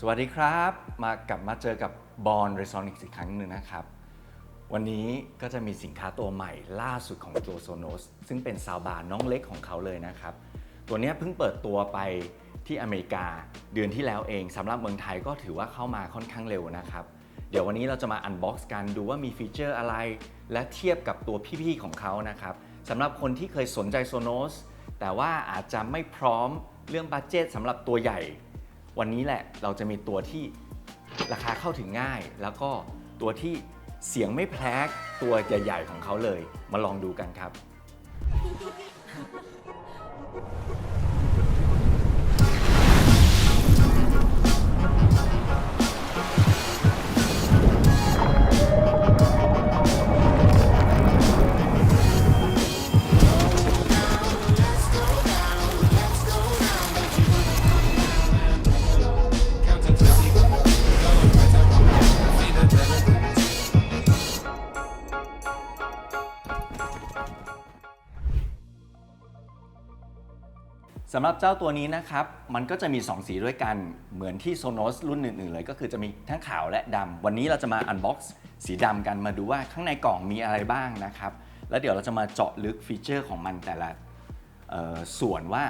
วัสดีครับมาเจอกับบอลเรซอนิกอีกครั้งหนึ่งนะครับวันนี้ก็จะมีสินค้าตัวใหม่ล่าสุดของตัวโซโนสซึ่งเป็นซาวบาร์น้องเล็กของเขาเลยนะครับตัวนี้เพิ่งเปิดตัวไปที่อเมริกาเดือนที่แล้วเองสำหรับเมืองไทยก็ถือว่าเข้ามาค่อนข้างเร็วนะครับเดี๋ยววันนี้เราจะมาอันบ็อกซ์กันดูว่ามีฟีเจอร์อะไรและเทียบกับตัวพี่ๆของเขานะครับสำหรับคนที่เคยสนใจโซโนสแต่ว่าอาจจะไม่พร้อมเรื่องบัดเจ็ตสำหรับตัวใหญ่วันนี้แหละเราจะมีตัวที่ราคาเข้าถึงง่ายแล้วก็ตัวที่เสียงไม่แพ้ตัวใหญ่ๆของเขาเลยมาลองดูกันครับสำหรับเจ้าตัวนี้นะครับมันก็จะมี2สีด้วยกันเหมือนที่ Sonos รุ่นอื่นๆเลยก็คือจะมีทั้งขาวและดำวันนี้เราจะมาอันบ็อกซ์สีดำกันมาดูว่าข้างในกล่องมีอะไรบ้างนะครับแล้วเดี๋ยวเราจะมาเจาะลึกฟีเจอร์ของมันแต่ละส่วนว่า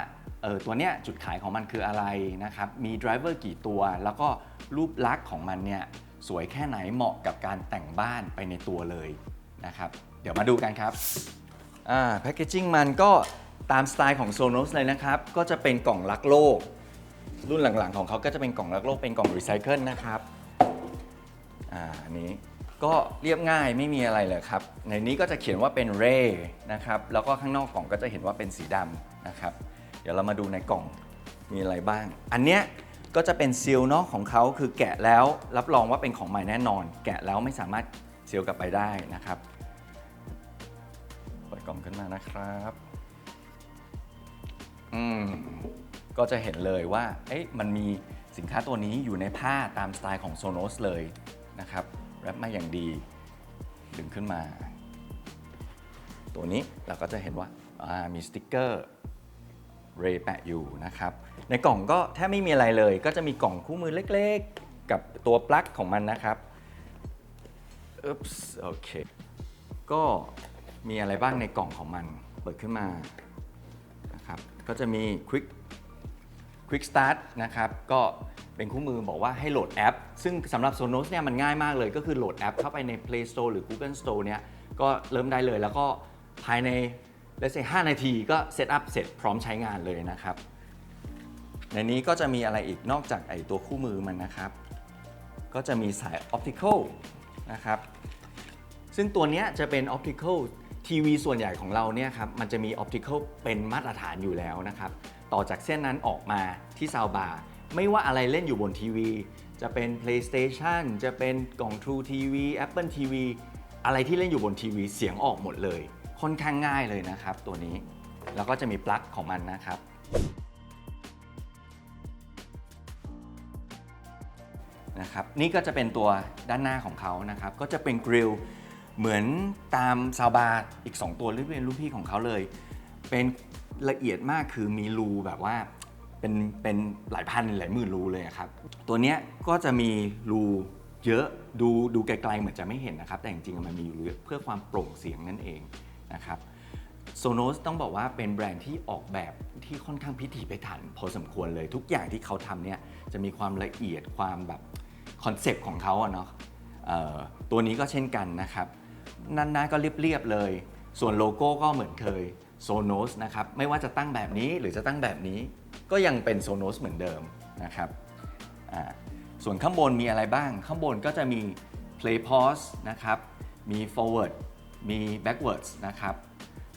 ตัวเนี้ยจุดขายของมันคืออะไรนะครับมีไดรเวอร์กี่ตัวแล้วก็รูปลักษณ์ของมันเนี่ยสวยแค่ไหนเหมาะกับการแต่งบ้านไปในตัวเลยนะครับเดี๋ยวมาดูกันครับแพคเกจิ้งมันก็ตามสไตล์ของ Sonos เลยนะครับก็จะเป็นกล่องรักโลกรุ่นหลังๆของเขาก็จะเป็นกล่องรักโลกเป็นกล่องรีไซเคิลนะครับอันนี้ก็เรียบง่ายไม่มีอะไรเลยครับในนี้ก็จะเขียนว่าเป็น Ray นะครับแล้วก็ข้างนอกกล่องก็จะเห็นว่าเป็นสีดำนะครับเดี๋ยวเรามาดูในกล่องมีอะไรบ้างอันเนี้ยก็จะเป็นซีลนอกของเขาคือแกะแล้วรับรองว่าเป็นของใหม่แน่นอนแกะแล้วไม่สามารถซีลกลับไปได้นะครับเปิดกล่องขึ้นมานะครับก็จะเห็นเลยว่ามันมีสินค้าตัวนี้อยู่ในผ้าตามสไตล์ของ Sonos เลยนะครับแรปมาอย่างดีดึงขึ้นมาตัวนี้เราก็จะเห็นว่ามีสติ๊กเกอร์เรย์แปะอยู่นะครับในกล่องก็แทบไม่มีอะไรเลยก็จะมีกล่องคู่มือเล็กๆกับตัวปลั๊กของมันนะครับโอเคก็มีอะไรบ้างในกล่องของมันเปิดขึ้นมาก็จะมี Quick Start นะครับก็เป็นคู่มือบอกว่าให้โหลดแอปซึ่งสำหรับ Sonos เนี่ยมันง่ายมากเลยก็คือโหลดแอปเข้าไปใน Play Store หรือ Google Store เนี่ยก็เริ่มได้เลยแล้วก็ภายใน5 นาทีก็เซตอัพเสร็จพร้อมใช้งานเลยนะครับในนี้ก็จะมีอะไรอีกนอกจากตัวคู่มือมันนะครับก็จะมีสาย Optical นะครับซึ่งตัวนี้จะเป็น Opticalทีวีส่วนใหญ่ของเราเนี่ยครับมันจะมี Optical เป็นมาตรฐานอยู่แล้วนะครับต่อจากเส้นนั้นออกมาที่ซาวบาร์ไม่ว่าอะไรเล่นอยู่บนทีวีจะเป็น PlayStation จะเป็นกล่อง True TV Apple TV อะไรที่เล่นอยู่บนทีวีเสียงออกหมดเลยค่อนข้างง่ายเลยนะครับตัวนี้แล้วก็จะมีปลั๊กของมันนะครับนี่ก็จะเป็นตัวด้านหน้าของเขานะครับก็จะเป็นกริลเหมือนตามซาวบาร์อีก2ตัวที่เป็นรุ่นพี่ของเขาเลยเป็นละเอียดมากคือมีรูแบบว่าเป็นหลายพันหลายหมื่นรูเลยครับตัวนี้ก็จะมีรูเยอะดูไกลๆเหมือนจะไม่เห็นนะครับแต่จริงๆมันมีอยู่เยอะเพื่อความโปร่งเสียงนั่นเองนะครับSonosต้องบอกว่าเป็นแบรนด์ที่ออกแบบที่ค่อนข้างพิถีพิถันพอสมควรเลยทุกอย่างที่เขาทำเนี่ยจะมีความละเอียดความแบบคอนเซปต์ของเขาเนาะตัวนี้ก็เช่นกันนะครับหน้าก็เรียบๆเลยส่วนโลโก้ก็เหมือนเคย Sonos นะครับไม่ว่าจะตั้งแบบนี้หรือจะตั้งแบบนี้ก็ยังเป็น Sonos เหมือนเดิมนะครับส่วนข้างบนมีอะไรบ้างข้างบนก็จะมี Play Pause นะครับมี Forward มี Backwards นะครับ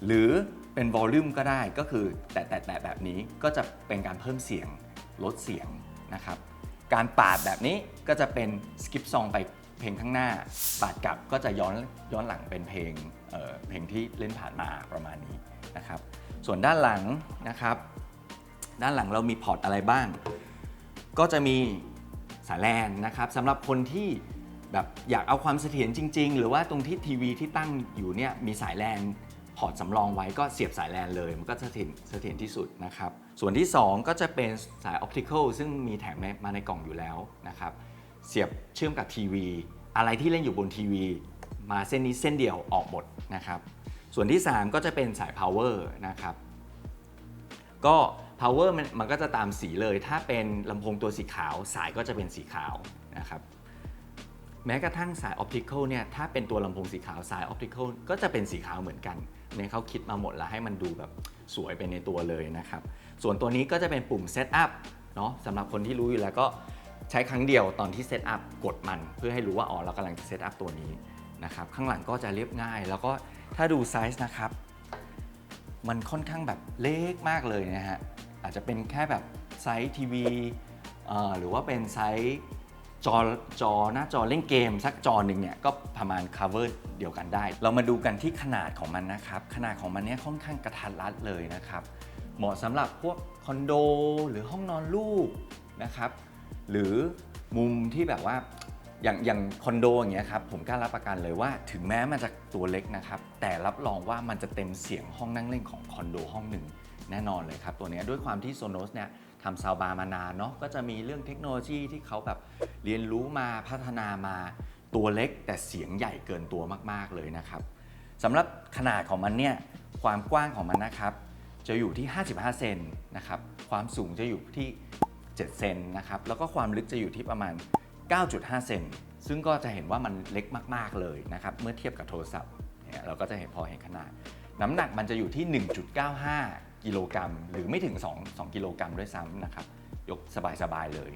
หรือเป็น Volume ก็ได้ก็คือแตะแบบนี้ก็จะเป็นการเพิ่มเสียงลดเสียงนะครับการปาดแบบนี้ก็จะเป็น Skip Song ไปเพลงข้างหน้าปาดกลับก็จะย้อนหลังเป็นเพลงที่เล่นผ่านมาประมาณนี้นะครับส่วนด้านหลังนะครับด้านหลังเรามีพอร์ตอะไรบ้างก็จะมีสายแลนนะครับสำหรับคนที่แบบอยากเอาความเสถียรจริงๆหรือว่าตรงที่ทีวีที่ตั้งอยู่เนี่ยมีสายแลนพ พอร์ตสำรองไว้ก็เสียบสายแลนเลยมันก็เสถียรที่สุดนะครับส่วนที่2ก็จะเป็นสายออปติคอลซึ่งมีแถมมาในกล่องอยู่แล้วนะครับเสียบเชื่อมกับทีวีอะไรที่เล่นอยู่บนทีวีมาเส้นนี้เส้นเดียวออกหมดนะครับส่วนที่3ก็จะเป็นสาย power นะครับก็ power มันก็จะตามสีเลยถ้าเป็นลำโพงตัวสีขาวสายก็จะเป็นสีขาวนะครับแม้กระทั่งสายออปติคอลเนี่ยถ้าเป็นตัวลำโพงสีขาวสายออปติคอลก็จะเป็นสีขาวเหมือนกันเนี่ยเขาคิดมาหมดแล้วให้มันดูแบบสวยไปในตัวเลยนะครับส่วนตัวนี้ก็จะเป็นปุ่ม Setup เนาะสำหรับคนที่รู้อยู่แล้วก็ใช้ครั้งเดียวตอนที่ Setup กดมันเพื่อให้รู้ว่าอ๋อเรากำลังจะ Setup ตัวนี้นะครับข้างหลังก็จะเรียบง่ายแล้วก็ถ้าดูไซส์นะครับมันค่อนข้างแบบเล็กมากเลยนะฮะอาจจะเป็นแค่แบบไซส์ทีวีหรือว่าเป็นไซส์จอหน้าจอเล่นเกมสักจอหนึ่งเนี่ยก็ประมาณ cover เดียวกันได้เรามาดูกันที่ขนาดของมันนะครับขนาดของมันเนี่ยค่อนข้างกระทัดรัดเลยนะครับเหมาะสำหรับพวกคอนโดหรือห้องนอนลูกนะครับหรือมุมที่แบบว่าอย่างคอนโดอย่างเงี้ยครับผมกล้ารับประกันเลยว่าถึงแม้มันจะตัวเล็กนะครับแต่รับรองว่ามันจะเต็มเสียงห้องนั่งเล่นของคอนโดห้องหนึ่งแน่นอนเลยครับตัวนี้ด้วยความที่ Sonos เนี่ยทำซาวด์บาร์มานานเนาะก็จะมีเรื่องเทคโนโลยีที่เขาแบบเรียนรู้มาพัฒนามาตัวเล็กแต่เสียงใหญ่เกินตัวมากๆเลยนะครับสำหรับขนาดของมันเนี่ยความกว้างของมันนะครับจะอยู่ที่55เซนนะครับความสูงจะอยู่ที่7เซนนะครับแล้วก็ความลึกจะอยู่ที่ประมาณ9.5 เซนซึ่งก็จะเห็นว่ามันเล็กมากๆเลยนะครับเมื่อเทียบกับโทรศัพท์เนี่ยเราก็จะพอเห็นขนาดน้ำหนักมันจะอยู่ที่ 1.95 กิโลกรัมหรือไม่ถึง2กิโลกรัมด้วยซ้ำนะครับยกสบายๆเลย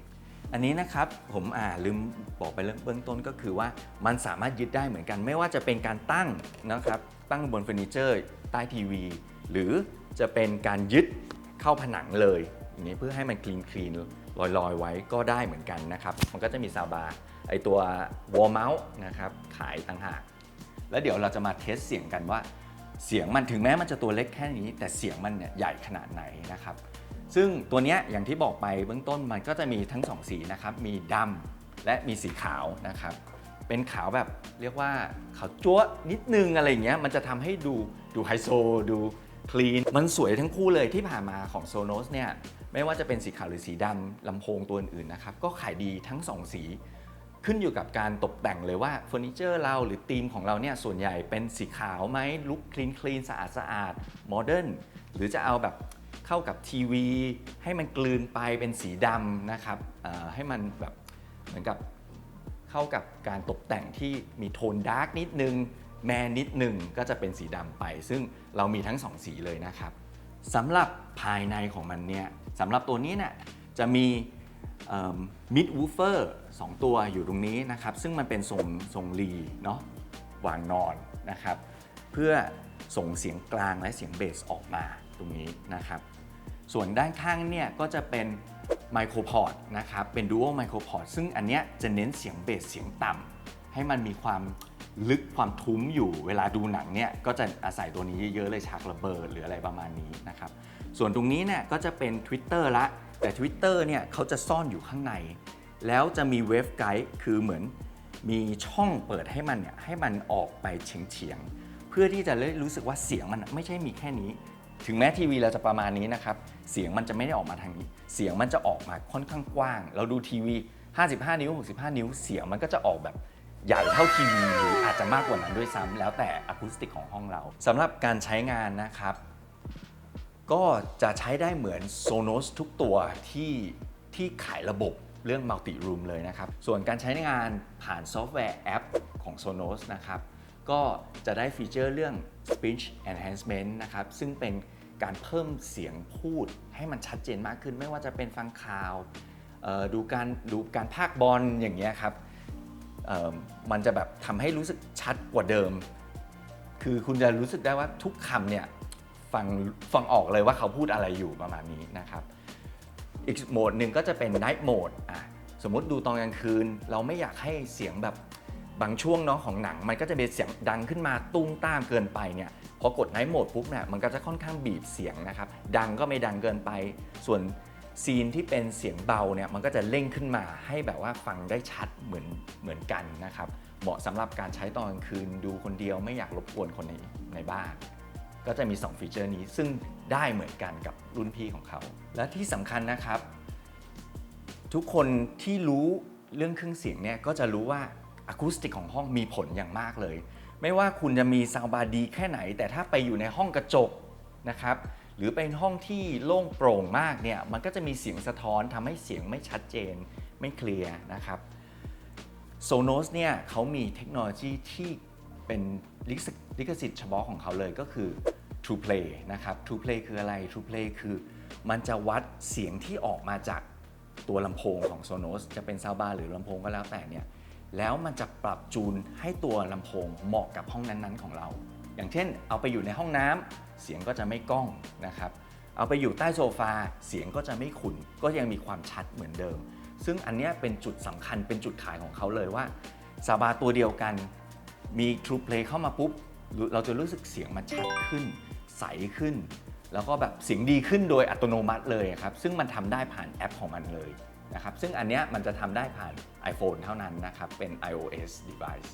อันนี้นะครับผมลืมบอกไปเบื้องต้นก็คือว่ามันสามารถยึดได้เหมือนกันไม่ว่าจะเป็นการตั้งนะครับตั้งบนเฟอร์นิเจอร์ใต้ทีวีหรือจะเป็นการยึดเข้าผนังเลยอย่างนี้เพื่อให้มันคลีนลอยๆไว้ก็ได้เหมือนกันนะครับมันก็จะมีซาวบาร์ไอตัววอลเมาส์นะครับขายต่างหากแล้วเดี๋ยวเราจะมาเทสเสียงกันว่าเสียงมันถึงแม้มันจะตัวเล็กแค่นี้แต่เสียงมันเนี่ยใหญ่ขนาดไหนนะครับซึ่งตัวนี้อย่างที่บอกไปเบื้องต้นมันก็จะมีทั้ง2สีนะครับมีดำและมีสีขาวนะครับเป็นขาวแบบเรียกว่าขาวจั๊วนิดนึงอะไรอย่างเงี้ยมันจะทำให้ดูไฮโซดูคลีนมันสวยทั้งคู่เลยที่ผ่านมาของ Sonos เนี่ยไม่ว่าจะเป็นสีขาวหรือสีดำลำโพงตัวอื่นๆนะครับก็ขายดีทั้ง2สีขึ้นอยู่กับการตกแต่งเลยว่าเฟอร์นิเจอร์เราหรือธีมของเราเนี่ยส่วนใหญ่เป็นสีขาวไหมลุคคลีนสะอาดโมเดิร์นหรือจะเอาแบบเข้ากับทีวีให้มันกลืนไปเป็นสีดำนะครับให้มันแบบเหมือนกับเข้ากับการตกแต่งที่มีโทนดาร์กนิดนึงแมนนิดนึงก็จะเป็นสีดำไปซึ่งเรามีทั้ง2สีเลยนะครับสำหรับภายในของมันเนี่ยสำหรับตัวนี้เนี่ยจะมีมิดวูฟเฟอร์2ตัวอยู่ตรงนี้นะครับซึ่งมันเป็นทรงรีเนาะวางนอนนะครับเพื่อส่งเสียงกลางและเสียงเบสออกมาตรงนี้นะครับส่วนด้านข้างเนี่ยก็จะเป็นไมโครพอร์ตนะครับเป็นดูอัลไมโครพอร์ตซึ่งอันเนี้ยจะเน้นเสียงเบสเสียงต่ำให้มันมีความลึกความทุ้มอยู่เวลาดูหนังเนี่ยก็จะอาศัยตัวนี้เยอะๆเลยฉากระเบิดหรืออะไรประมาณนี้นะครับส่วนตรงนี้เนี่ยก็จะเป็น Twitter ละแต่ Twitter เนี่ยเขาจะซ่อนอยู่ข้างในแล้วจะมีเวฟไกด์คือเหมือนมีช่องเปิดให้มันเนี่ยให้มันออกไปเฉียงๆเพื่อที่จะรู้สึกว่าเสียงมันไม่ใช่มีแค่นี้ถึงแม้ทีวีเราจะประมาณนี้นะครับเสียงมันจะไม่ได้ออกมาทางนี้เสียงมันจะออกมาค่อนข้างกว้างเราดูทีวี55 นิ้ว65 นิ้วเสียงมันก็จะออกแบบใหญ่เท่าทีวีหรืออาจจะมากกว่านั้นด้วยซ้ำแล้วแต่อะคูสติกของห้องเราสำหรับการใช้งานนะครับก็จะใช้ได้เหมือน Sonos ทุกตัวที่ขายระบบเรื่อง Multi Room เลยนะครับส่วนการใช้งานผ่านซอฟต์แวร์แอปของ Sonos นะครับก็จะได้ฟีเจอร์เรื่อง Speech Enhancement นะครับซึ่งเป็นการเพิ่มเสียงพูดให้มันชัดเจนมากขึ้นไม่ว่าจะเป็นฟังข่าวดูการพากย์บอลอย่างเงี้ยครับมันจะแบบทำให้รู้สึกชัดกว่าเดิมคือคุณจะรู้สึกได้ว่าทุกคำเนี่ยฟังออกเลยว่าเขาพูดอะไรอยู่ประมาณนี้นะครับอีกโหมดหนึ่งก็จะเป็น Night Mode สมมติดูตอนกลางคืนเราไม่อยากให้เสียงแบบบางช่วงเนาะของหนังมันก็จะเป็นเสียงดังขึ้นมาตุ้มต้ามเกินไปเนี่ยพอกด Night Mode ปุ๊บเนี่ยมันก็จะค่อนข้างบีบเสียงนะครับดังก็ไม่ดังเกินไปส่วนซีนที่เป็นเสียงเบาเนี่ยมันก็จะเร่งขึ้นมาให้แบบว่าฟังได้ชัดเหมือนกันนะครับเหมาะสำหรับการใช้ตอนกลางคืนดูคนเดียวไม่อยากรบกวนคนในบ้าน ก็จะมี 2 ฟีเจอร์นี้ซึ่งได้เหมือนกันกับรุ่นพี่ของเขาและที่สำคัญนะครับทุกคนที่รู้เรื่องเครื่องเสียงเนี่ยก็จะรู้ว่าอะคูสติกของห้องมีผลอย่างมากเลยไม่ว่าคุณจะมีซาวด์บาร์ดีแค่ไหนแต่ถ้าไปอยู่ในห้องกระจกนะครับหรือเป็นห้องที่โล่งโปร่งมากเนี่ยมันก็จะมีเสียงสะท้อนทำให้เสียงไม่ชัดเจนไม่เคลียร์นะครับ Sonos เนี่ยเขามีเทคโนโลยีที่เป็นลิขสิทธิ์เฉพาะของเขาเลยก็คือ True Play นะครับ True Play คืออะไร True Play คือมันจะวัดเสียงที่ออกมาจากตัวลำโพงของ Sonos จะเป็นซาวด์บาร์หรือลำโพงก็แล้วแต่เนี่ยแล้วมันจะปรับจูนให้ตัวลำโพงเหมาะกับห้องนั้นๆของเราอย่างเช่นเอาไปอยู่ในห้องน้ำเสียงก็จะไม่ก้องนะครับเอาไปอยู่ใต้โซฟาเสียงก็จะไม่ขุ่นก็ยังมีความชัดเหมือนเดิมซึ่งอันนี้เป็นจุดสำคัญเป็นจุดขายของเขาเลยว่าซาวด์บาร์ตัวเดียวกันมี True Play เข้ามาปุ๊บเราจะรู้สึกเสียงมันชัดขึ้นใสขึ้นแล้วก็แบบเสียงดีขึ้นโดยอัตโนมัติเลยครับซึ่งมันทำได้ผ่านแอปของมันเลยนะครับซึ่งอันเนี้ยมันจะทำได้ผ่าน iPhone เท่านั้นนะครับเป็น iOS device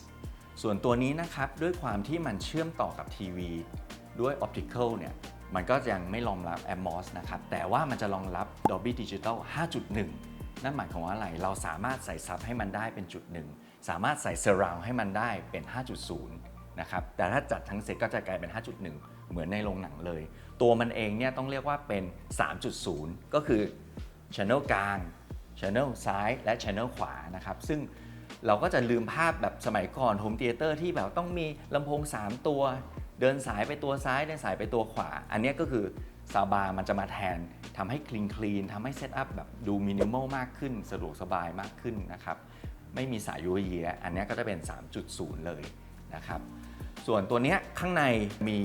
ส่วนตัวนี้นะครับด้วยความที่มันเชื่อมต่อกับทีวีด้วย Optical เนี่ยมันก็ยังไม่รองรับ Atmos นะครับแต่ว่ามันจะรองรับ Dolby Digital 5.1 นั่นหมายความว่าอะไรเราสามารถใส่ซับให้มันได้เป็นจุดหนึ่งสามารถใส่ Surround ให้มันได้เป็น 5.0 นะครับแต่ถ้าจัดทั้งเซตก็จะกลายเป็น 5.1 เหมือนในโรงหนังเลยตัวมันเองเนี่ยต้องเรียกว่าเป็น 3.0 ก็คือ Channel กลาง Channel ซ้ายและ Channel ขวานะครับซึ่งเราก็จะลืมภาพแบบสมัยก่อนโฮมเธียเตอร์ที่แบบต้องมีลำโพง3ตัวเดินสายไปตัวซ้ายเดินสายไปตัวขวาอันนี้ก็คือซาวบาร์มันจะมาแทนทำให้คลีนทำให้เซตอัพแบบดูมินิมอลมากขึ้นสะดวกสบายมากขึ้นนะครับไม่มีสายยัวเยียอันนี้ก็จะเป็น 3.0 เลยนะครับส่วนตัวนี้ข้างในมี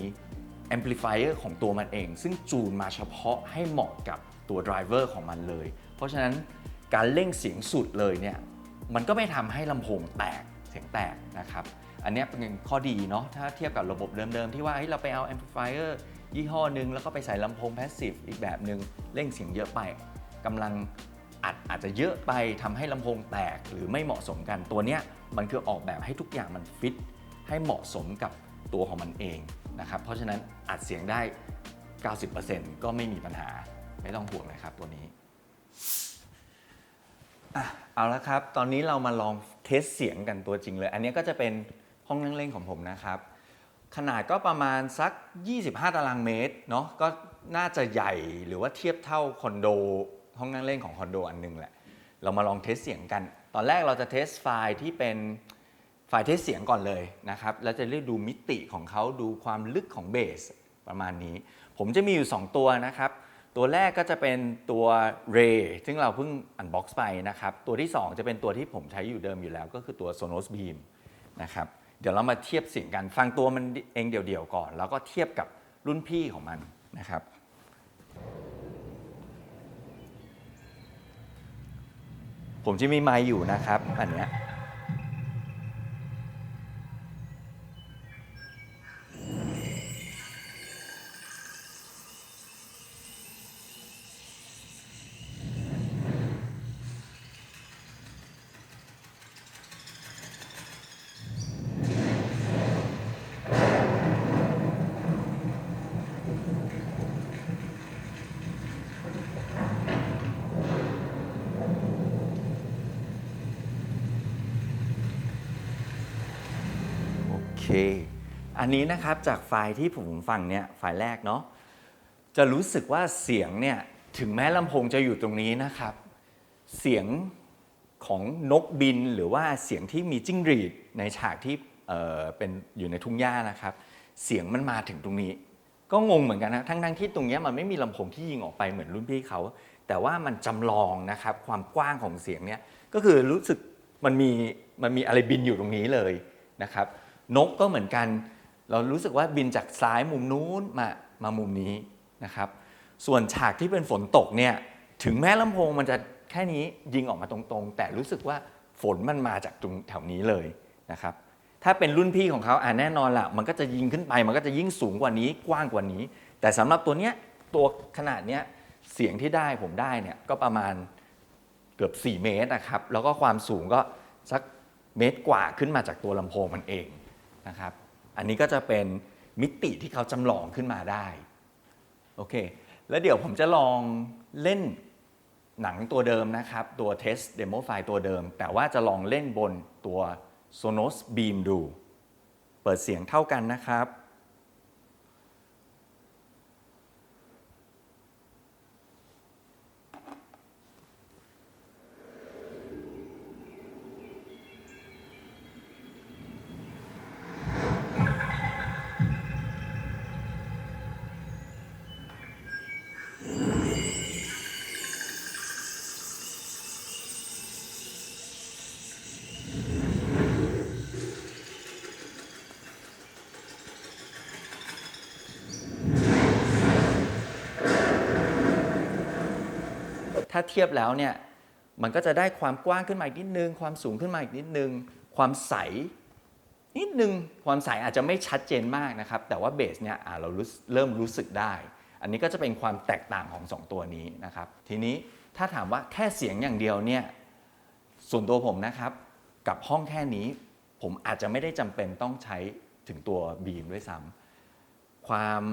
amplifier ของตัวมันเองซึ่งจูนมาเฉพาะให้เหมาะกับตัว driver ของมันเลยเพราะฉะนั้นการเร่งเสียงสุดเลยเนี่ยมันก็ไม่ทำให้ลำโพงแตกเสียงแตกนะครับอันนี้เป็นข้อดีเนาะถ้าเทียบกับระบบเดิมๆที่ว่าเราไปเอา amplifier ยี่ห้อหนึ่งแล้วก็ไปใส่ลำโพง passive อีกแบบหนึ่งเร่งเสียงเยอะไปกำลังอาจจะเยอะไปทำให้ลำโพงแตกหรือไม่เหมาะสมกันตัวเนี้ยมันคือออกแบบให้ทุกอย่างมันฟิตให้เหมาะสมกับตัวของมันเองนะครับเพราะฉะนั้นอัดเสียงได้ 90% ก็ไม่มีปัญหาไม่ต้องห่วงเลยครับตัวนี้เอาละครับตอนนี้เรามาลองเทสเสียงกันตัวจริงเลยอันนี้ก็จะเป็นห้องนั่งเล่นของผมนะครับขนาดก็ประมาณสัก25 ตารางเมตรเนาะก็น่าจะใหญ่หรือว่าเทียบเท่าคอนโดห้องนั่งเล่นของคอนโดอันนึงแหละเรามาลองเทสเสียงกันตอนแรกเราจะเทสไฟล์ที่เป็นไฟล์เทสเสียงก่อนเลยนะครับแล้วจะเรียกดูมิติของเขาดูความลึกของเบสประมาณนี้ผมจะมีอยู่2ตัวนะครับตัวแรกก็จะเป็นตัว Ray ซึ่งเราเพิ่งอันบ็อกซ์ไปนะครับตัวที่2จะเป็นตัวที่ผมใช้อยู่เดิมอยู่แล้วก็คือตัว Sonos Beam นะครับเดี๋ยวเรามาเทียบเสียงกันฟังตัวมันเองเดี่ยวๆก่อนแล้วก็เทียบกับรุ่นพี่ของมันนะครับผมจะมีไมค์อยู่นะครับอันเนี้ยอันนี้นะครับจากไฟล์ที่ผมฟังเนี่ยไฟล์แรกเนาะจะรู้สึกว่าเสียงเนี่ยถึงแม้ลำโพงจะอยู่ตรงนี้นะครับเสียงของนกบินหรือว่าเสียงที่มีจิ้งหรีดในฉากที่เป็นอยู่ในทุ่งหญ้านะครับเสียงมันมาถึงตรงนี้ก็งงเหมือนกันนะทั้งที่ตรงนี้มันไม่มีลำโพงที่ยิงออกไปเหมือนรุ่นพี่เขาแต่ว่ามันจำลองนะครับความกว้างของเสียงเนี่ยก็คือรู้สึกมันมีอะไรบินอยู่ตรงนี้เลยนะครับนกก็เหมือนกันเรารู้สึกว่าบินจากซ้ายมุมนู้นมามุมนี้นะครับส่วนฉากที่เป็นฝนตกเนี่ยถึงแม้ลำโพงมันจะแค่นี้ยิงออกมาตรงๆแต่รู้สึกว่าฝนมันมาจากตรงแถวนี้เลยนะครับถ้าเป็นรุ่นพี่ของเขาแน่นอนล่ะมันก็จะยิงขึ้นไปมันก็จะยิ่งสูงกว่านี้กว้างกว่านี้แต่สำหรับตัวเนี้ยตัวขนาดเนี้ยเสียงที่ได้ผมได้เนี่ยก็ประมาณเกือบ4 เมตรนะครับแล้วก็ความสูงก็สักเมตรกว่าขึ้นมาจากตัวลำโพงมันเองนะครับอันนี้ก็จะเป็น มิติที่เขาจำลองขึ้นมาได้โอเคแล้วเดี๋ยวผมจะลองเล่นหนังตัวเดิมนะครับตัว test demo file ตัวเดิมแต่ว่าจะลองเล่นบนตัว Sonos Beam ดูเปิดเสียงเท่ากันนะครับถ้าเทียบแล้วเนี่ยมันก็จะได้ความกว้างขึ้นมาอีกนิดนึงความสูงขึ้นมาอีกนิดนึงความใสนิดนึงความใสอาจจะไม่ชัดเจนมากนะครับแต่ว่าเบสเนี่ยเราเริ่มรู้สึกได้อันนี้ก็จะเป็นความแตกต่างของ2ตัวนี้นะครับทีนี้ถ้าถามว่าแค่เสียงอย่างเดียวเนี่ยส่วนตัวผมนะครับกับห้องแค่นี้ผมอาจจะไม่ได้จำเป็นต้องใช้ถึงตัวบีมด้วยซ้ำความ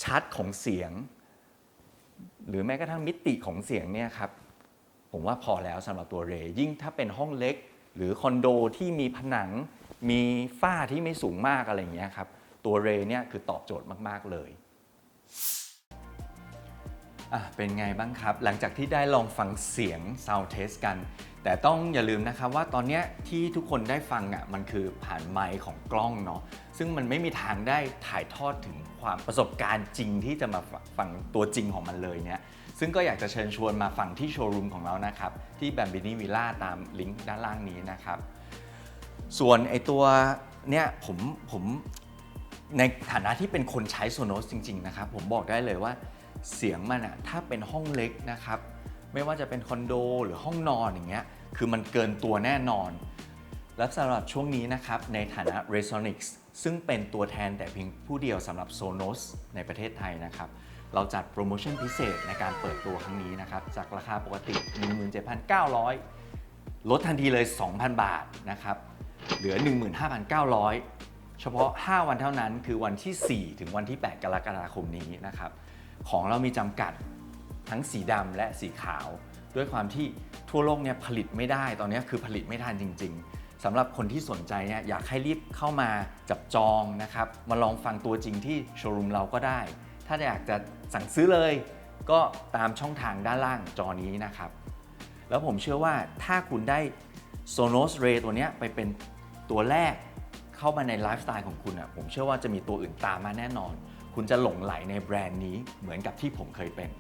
ชัดของเสียงหรือแม้กระทั่งมิติของเสียงเนี่ยครับผมว่าพอแล้วสำหรับตัวเรย์ยิ่งถ้าเป็นห้องเล็กหรือคอนโดที่มีผนังมีฝ้าที่ไม่สูงมากอะไรอย่างเงี้ยครับตัวเรย์เนี่ยคือตอบโจทย์มากๆเลยเป็นไงบ้างครับหลังจากที่ได้ลองฟังเสียง Sound Test กันแต่ต้องอย่าลืมนะครับว่าตอนนี้ที่ทุกคนได้ฟังมันคือผ่านไมค์ของกล้องเนาะซึ่งมันไม่มีทางได้ถ่ายทอดถึงความประสบการณ์จริงที่จะมาฟังตัวจริงของมันเลยเนี่ยซึ่งก็อยากจะเชิญชวนมาฟังที่โชว์รูมของเรานะครับที่ Bambini Villa ตามลิงก์ด้านล่างนี้นะครับส่วนไอตัวเนี่ยผมในฐานะที่เป็นคนใช้ Sonos จริงๆนะครับผมบอกได้เลยว่าเสียงมันถ้าเป็นห้องเล็กนะครับไม่ว่าจะเป็นคอนโดหรือห้องนอนอย่างเงี้ยคือมันเกินตัวแน่นอนและสำหรับช่วงนี้นะครับในฐานะ Resonix ซึ่งเป็นตัวแทนแต่เพียงผู้เดียวสำหรับ Sonos ในประเทศไทยนะครับเราจัดโปรโมชั่นพิเศษในการเปิดตัวครั้งนี้นะครับจากราคาปกติ 17,900 ลดทันทีเลย 2,000 บาทนะครับเหลือ 15,900 เฉพาะ 5 วันเท่านั้นคือวันที่ 4 ถึงวันที่ 8 กรกฎาคมนี้นะครับของเรามีจำกัดทั้งสีดำและสีขาวด้วยความที่ทั่วโลกเนี่ยผลิตไม่ได้ตอนนี้คือผลิตไม่ทันจริงๆสำหรับคนที่สนใจเนี่ยอยากให้รีบเข้ามาจับจองนะครับมาลองฟังตัวจริงที่โชว์รูมเราก็ได้ถ้าอยากจะสั่งซื้อเลยก็ตามช่องทางด้านล่างจอนี้นะครับแล้วผมเชื่อว่าถ้าคุณได้ Sonos Ray ตัวนี้ไปเป็นตัวแรกเข้ามาในไลฟ์สไตล์ของคุณผมเชื่อว่าจะมีตัวอื่นตามมาแน่นอนคุณจะหลงไหลในแบรนด์นี้เหมือนกับที่ผมเคยเป็น